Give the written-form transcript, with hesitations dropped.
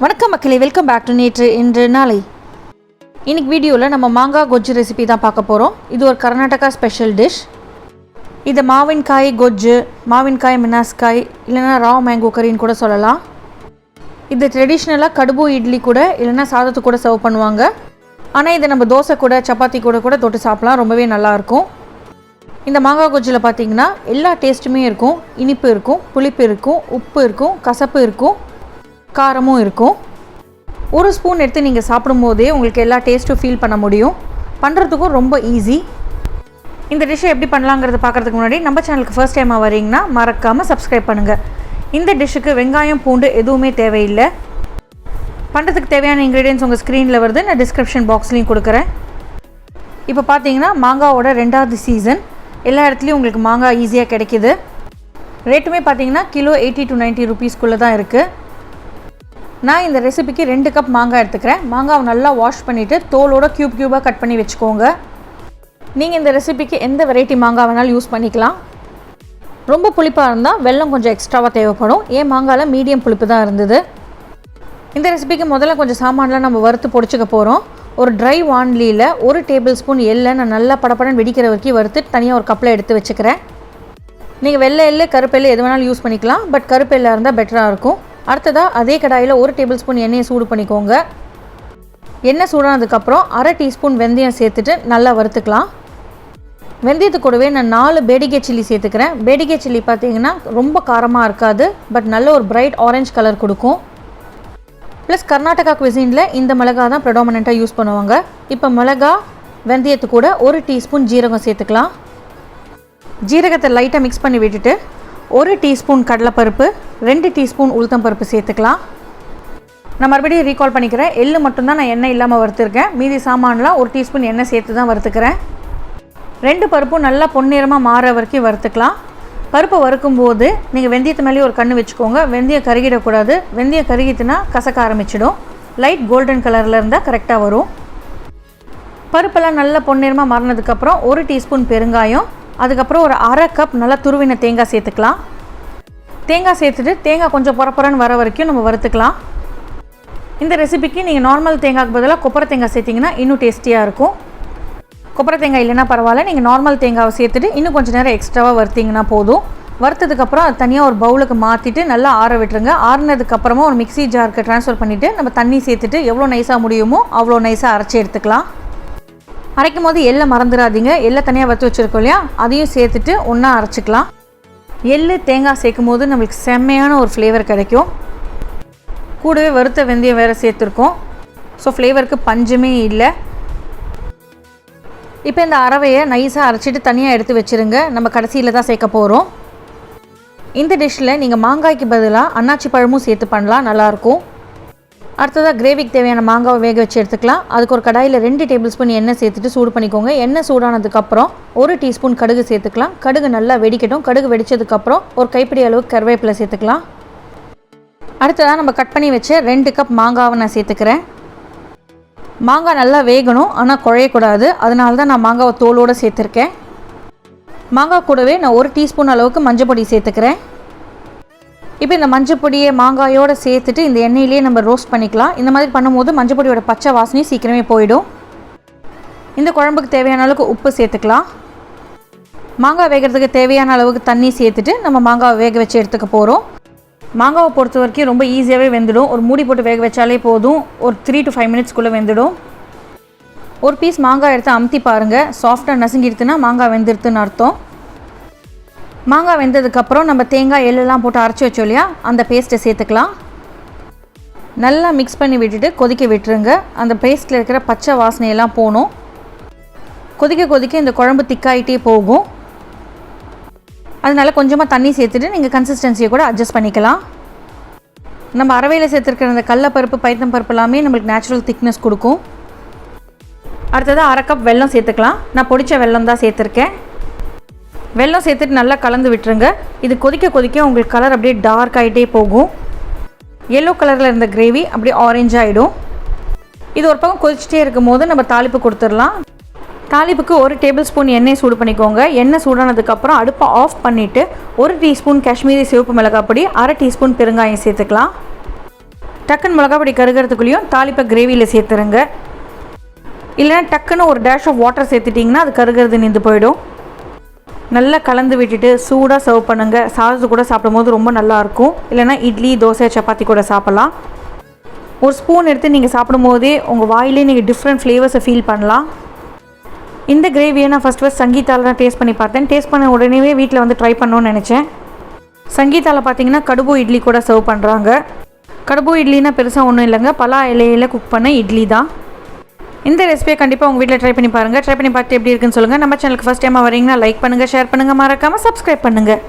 வணக்கம் மக்களே, welcome back to நேற்று இன்று நாளை. இன்னைக்கு வீடியோவில் நம்ம மாங்காய் கொஜ்ஜு ரெசிபி தான் பார்க்க போகிறோம். இது ஒரு கர்நாடகா ஸ்பெஷல் டிஷ். இது மாவின்காய் கொஜ்ஜு, மாவின்காய் மெனாஸ்காய் இல்லைனா ரா மேங்கோ கறின்னு கூட சொல்லலாம். இது ட்ரெடிஷ்னலாக கடுபு இட்லி கூட இல்லைனா சாதத்து கூட சர்வ் பண்ணுவாங்க. ஆனால் இதை நம்ம தோசை கூட சப்பாத்தி கூட தொட்டு சாப்பிட்லாம், ரொம்பவே நல்லாயிருக்கும். இந்த மாங்காய் கொஜ்ஜில் பார்த்திங்கன்னா எல்லா டேஸ்ட்டுமே இருக்கும். இனிப்பு இருக்கும், புளிப்பு இருக்கும், உப்பு இருக்கும், கசப்பு இருக்கும், காரமும் இருக்கும். ஒரு ஸ்பூன் எடுத்து நீங்கள் சாப்பிடும்போதே உங்களுக்கு எல்லா டேஸ்ட்டும் ஃபீல் பண்ண முடியும். பண்ணுறதுக்கும் ரொம்ப ஈஸி. இந்த டிஷ்ஷை எப்படி பண்ணலாங்கிறத பார்க்குறதுக்கு முன்னாடி நம்ம சேனலுக்கு ஃபர்ஸ்ட் டைமாக வரீங்கன்னா மறக்காமல் சப்ஸ்கிரைப் பண்ணுங்கள். இந்த டிஷ்ஷுக்கு வெங்காயம் பூண்டு எதுவுமே தேவையில்லை. பண்ணுறதுக்கு தேவையான இன்க்ரீடியன்ஸ் உங்கள் ஸ்க்ரீனில் வருது, நான் டிஸ்கிரிப்ஷன் பாக்ஸ்லேயும் கொடுக்குறேன். இப்போ பார்த்தீங்கன்னா மாங்காவோட 2வது சீசன். எல்லா இடத்துலையும் உங்களுக்கு மாங்காய் ஈஸியாக கிடைக்கிது. ரேட்டுமே பார்த்தீங்கன்னா கிலோ 80 to 90 rupees தான் இருக்குது. நான் இந்த ரெசிபிக்கு 2 கப் மாங்காய் எடுத்துக்கிறேன். மாங்காவை நல்லா வாஷ் பண்ணிவிட்டு தோலோட க்யூபாக கட் பண்ணி வச்சுக்கோங்க. நீங்கள் இந்த ரெசிபிக்கு எந்த வெரைட்டி மாங்காய் வேணாலும் யூஸ் பண்ணிக்கலாம். ரொம்ப புளிப்பாக இருந்தால் வெல்லம் கொஞ்சம் எக்ஸ்ட்ராவாக தேவைப்படும். ஏன் மாங்காயில் மீடியம் புளிப்பு தான் இருந்தது. இந்த ரெசிபிக்கு முதல்ல கொஞ்சம் சாமான்லாம் நம்ம வறுத்து பொடிச்சுக்க போகிறோம். ஒரு ட்ரை வான்லியில் 1 டேபிள் ஸ்பூன் எள்ளை நான் நல்லா படப்படன்னு வெடிக்கிற வரைக்கும் வறுத்து தனியாக ஒரு கப்பில் எடுத்து வச்சுக்கிறேன். நீங்கள் வெள்ளை எள்ளு கருப்பு எள்ளு எது வேணாலும் யூஸ் பண்ணிக்கலாம், பட் கருப்பு எள்ளாக இருந்தால் பெட்டராக இருக்கும். அடுத்ததாக அதே கடாயில் 1 டேபிள் ஸ்பூன் எண்ணெயை சூடு பண்ணிக்கோங்க. எண்ணெய் சூடானதுக்கப்புறம் 1/2 டீஸ்பூன் வெந்தயம் சேர்த்துட்டு நல்லா வறுத்துக்கலாம். வெந்தயத்து கூடவே நான் 4 பேடிகே சில்லி சேர்த்துக்கிறேன். பேடிகே சில்லி பார்த்தீங்கன்னா ரொம்ப காரமாக இருக்காது, பட் நல்ல ஒரு பிரைட் ஆரஞ்ச் கலர் கொடுக்கும். ப்ளஸ் கர்நாடகா குவிசினில் இந்த மிளகா தான் ப்ரெடாமினண்ட்டாக யூஸ் பண்ணுவாங்க. இப்போ மிளகா வெந்தயத்து கூட 1 டீஸ்பூன் ஜீரகம் சேர்த்துக்கலாம். ஜீரகத்தை லைட்டாக மிக்ஸ் பண்ணி விட்டுட்டு 1 டீஸ்பூன் கடலைப்பருப்பு, 2 டீஸ்பூன் உளுத்தம்பருப்பு சேர்த்துக்கலாம். நான் மறுபடியும் ரீகால் பண்ணிக்கிறேன். எள்ளு மட்டும்தான் நான் எண்ணெய் இல்லாமல் வறுத்துருக்கேன். மீதி சாமான்லாம் 1 டீஸ்பூன் எண்ணெய் சேர்த்து தான் வறுத்துக்கிறேன். 2 பருப்பும் நல்லா பொன்னிறமாக மாற வரைக்கும் வறுத்துக்கலாம். பருப்பை வறுக்கும்போது நீங்கள் வெந்தயத்து மேலேயே ஒரு கண்ணு வச்சுக்கோங்க. வெந்தயம் கருகிடக்கூடாது. வெந்தயம் கருகிட்டுனா கசக்க ஆரம்பிச்சிடும். லைட் கோல்டன் கலரில் இருந்தால் கரெக்டாக வரும். பருப்பெல்லாம் நல்லா பொன்னிறமாக மாறினதுக்கப்புறம் 1 டீஸ்பூன் பெருங்காயம், அதுக்கப்புறம் ஒரு 1/2 கப் நல்லா துருவின தேங்காய் சேர்த்துக்கலாம். தேங்காய் சேர்த்துட்டு தேங்காய் கொஞ்சம் பொறப்பொறன்னு வர வரைக்கும் நம்ம வறுத்துக்கலாம். இந்த ரெசிபிக்கு நீங்கள் நார்மல் தேங்காய்க்கு பதிலாக கொப்பரை தேங்காய் சேர்த்திங்கன்னா இன்னும் டேஸ்டியாக இருக்கும். கொப்பரை தேங்காய் இல்லைன்னா பரவாயில்ல, நீங்கள் நார்மல் தேங்காவை சேர்த்துட்டு இன்னும் கொஞ்சம் நேரம் எக்ஸ்ட்ராவாக வறுத்திங்கன்னா போதும். வறுத்ததுக்கப்புறம் அது தனியாக ஒரு பவுலுக்கு மாற்றிட்டு நல்லா ஆற விட்டுருங்க. ஆறினதுக்கப்புறமா ஒரு மிக்ஸி ஜாருக்கு ட்ரான்ஸ்ஃபர் பண்ணிவிட்டு நம்ம தண்ணி சேர்த்துட்டு எவ்வளோ நைஸாக முடியுமோ அவ்வளோ நைஸாக அரைச்சி எடுத்துக்கலாம். அரைக்கும் போது எள்ளை மறந்துடாதீங்க. எள்ளை தனியாக வறுத்து வச்சுருக்கோம் இல்லையா, அதையும் சேர்த்துட்டு ஒன்றா அரைச்சிக்கலாம். எள்ளு தேங்காய் சேர்க்கும் போது நம்மளுக்கு செம்மையான ஒரு ஃப்ளேவர் கிடைக்கும். கூடவே வறுத்த வெந்தயம் வேறு சேர்த்துருக்கோம். ஸோ ஃப்ளேவருக்கு பஞ்சமே இல்லை. இப்போ இந்த அரவையை நைஸாக அரைச்சிட்டு தனியாக எடுத்து வச்சுருங்க. நம்ம கடைசியில் தான் சேர்க்க போகிறோம். இந்த டிஷ்ஷில் நீங்கள் மாங்காய்க்கு பதிலாக அன்னாச்சி பழமும் சேர்த்து பண்ணலாம், நல்லாயிருக்கும். அடுத்ததாக கிரேவிக்கு தேவையான மாங்காவை வேக வச்சு எடுத்துக்கலாம். அதுக்கு ஒரு கடாயில் 2 டேபிள் ஸ்பூன் எண்ணெய் சேர்த்துட்டு சூடு பண்ணிக்கோங்க. எண்ணெய் சூடானதுக்கப்புறம் 1 டீஸ்பூன் கடுகு சேர்த்துக்கலாம். கடுகு நல்லா வெடிக்கட்டும். கடுகு வெடித்ததுக்கப்புறம் ஒரு கைப்பிடி அளவுக்கு கருவேப்பிலை சேர்த்துக்கலாம். அடுத்ததாக நம்ம கட் பண்ணி வச்ச 2 கப் மாங்காவை நான் சேர்த்துக்கிறேன். மாங்காய் நல்லா வேகணும், ஆனால் குழையக்கூடாது. அதனால தான் நான் மாங்காவை தோலோடு சேர்த்துருக்கேன். மாங்காய் கூடவே நான் 1 டீஸ்பூன் அளவுக்கு மஞ்சள் பொடி சேர்த்துக்கிறேன். இப்போ இந்த மஞ்சள் பொடியை மாங்காயோடு சேர்த்துட்டு இந்த எண்ணெயிலேயே நம்ம ரோஸ்ட் பண்ணிக்கலாம். இந்த மாதிரி பண்ணும்போது மஞ்சள் பொடியோட பச்சை வாசனையும் சீக்கிரமே போயிடும். இந்த குழம்புக்கு தேவையான அளவுக்கு உப்பு சேர்த்துக்கலாம். மாங்காய் வேகிறதுக்கு தேவையான அளவுக்கு தண்ணி சேர்த்துட்டு நம்ம மாங்காவை வேக வச்சு எடுத்துக்க போகிறோம். மாங்காவை பொறுத்த வரைக்கும் ரொம்ப ஈஸியாகவே வெந்துடும். ஒரு மூடி போட்டு வேக வச்சாலே போதும். ஒரு 3 to 5 minutes வெந்துடும். ஒரு பீஸ் மாங்காய் எடுத்து அமுத்தி பாருங்கள். சாஃப்டாக நசுங்கிடுத்துன்னா மாங்காய் வெந்துடுத்துன்னு அர்த்தம். மாங்காய் வெந்ததுக்கப்புறம் நம்ம தேங்காய் எள்ளெல்லாம் போட்டு அரைச்சி வச்சோம் இல்லையா, அந்த பேஸ்ட்டை சேர்த்துக்கலாம். நல்லா மிக்ஸ் பண்ணி விட்டுட்டு கொதிக்க விட்டுருங்க. அந்த பேஸ்ட்டில் இருக்கிற பச்சை வாசனையெல்லாம் போகணும். கொதிக்க இந்த குழம்பு திக்காயிட்டே போகும். அதனால கொஞ்சமாக தண்ணி சேர்த்துட்டு நீங்கள் கன்சிஸ்டன்சியை கூட அட்ஜஸ்ட் பண்ணிக்கலாம். நம்ம அரவையில் சேர்த்துருக்கிற அந்த கடலைப்பருப்பு பைத்தம் பருப்பு எல்லாமே நம்மளுக்கு நேச்சுரல் திக்னஸ் கொடுக்கும். அடுத்ததாக 1/2 கப் வெல்லம் சேர்த்துக்கலாம். நான் பொடிச்ச வெல்லம் தான் சேர்த்துருக்கேன். வெல்லம் சேர்த்துட்டு நல்லா கலந்து விட்டுருங்க. இது கொதிக்க உங்களுக்கு கலர் அப்படியே டார்க் ஆகிட்டே போகும். எல்லோ கலரில் இருந்த கிரேவி அப்படியே ஆரஞ்ச் ஆகிடும். இது ஒரு பக்கம் கொதிச்சிட்டே இருக்கும் போது நம்ம தாளிப்பு கொடுத்துடலாம். தாளிப்புக்கு 1 டேபிள் ஸ்பூன் எண்ணெய் சூடு பண்ணிக்கோங்க. எண்ணெய் சூடானதுக்கப்புறம் அடுப்பை ஆஃப் பண்ணிவிட்டு 1 டீஸ்பூன் காஷ்மீரி சிவப்பு மிளகாய் பொடி, 1/2 டீஸ்பூன் பெருங்காயம் சேர்த்துக்கலாம். டக்குன்னு மிளகா பொடி கருகிறதுக்குள்ளேயும் தாளிப்பை கிரேவியில் சேர்த்துருங்க. இல்லைன்னா டக்குன்னு ஒரு டேஷ் ஆஃப் வாட்டர் சேர்த்துட்டிங்கன்னா அது கருகிறது நின்று போயிடும். நல்லா கலந்து விட்டுட்டு சூடாக சர்வ் பண்ணுங்கள். சாதத்து கூட சாப்பிடும்போது ரொம்ப நல்லாயிருக்கும். இல்லைனா இட்லி, தோசை, சப்பாத்தி கூட சாப்பிட்லாம். ஒரு ஸ்பூன் எடுத்து நீங்கள் சாப்பிடும்போதே உங்கள் வாயிலே நீங்கள் டிஃப்ரெண்ட் ஃப்ளேவர்ஸை ஃபீல் பண்ணலாம். இந்த கிரேவியை நான் ஃபஸ்ட் சங்கீதாவில் தான் டேஸ்ட் பண்ணி பார்த்தேன். டேஸ்ட் பண்ண உடனே வீட்டில் வந்து ட்ரை பண்ணணும்னு நினச்சேன். சங்கீதாவில் பார்த்தீங்கன்னா கடுபு இட்லி கூட சர்வ் பண்ணுறாங்க. கடுபு இட்லினா பெருசாக ஒன்றும் இல்லைங்க, பலா இலையில் குக் பண்ண இட்லி தான். இந்த ரெசிபியை கண்டிப்பாக உங்கள் வீட்டில் ட்ரை பண்ணி பாருங்கள். ட்ரை பண்ணி பார்த்து எப்படி இருக்குன்னு சொல்லுங்கள். நம்ம சேனலுக்கு ஃபஸ்ட் டைமாக வரீங்கன்னா லைக் பண்ணுங்கள், ஷேர் பண்ணுங்கள், மறக்காமல் சப்ஸ்கிரைப் பண்ணுங்கள்.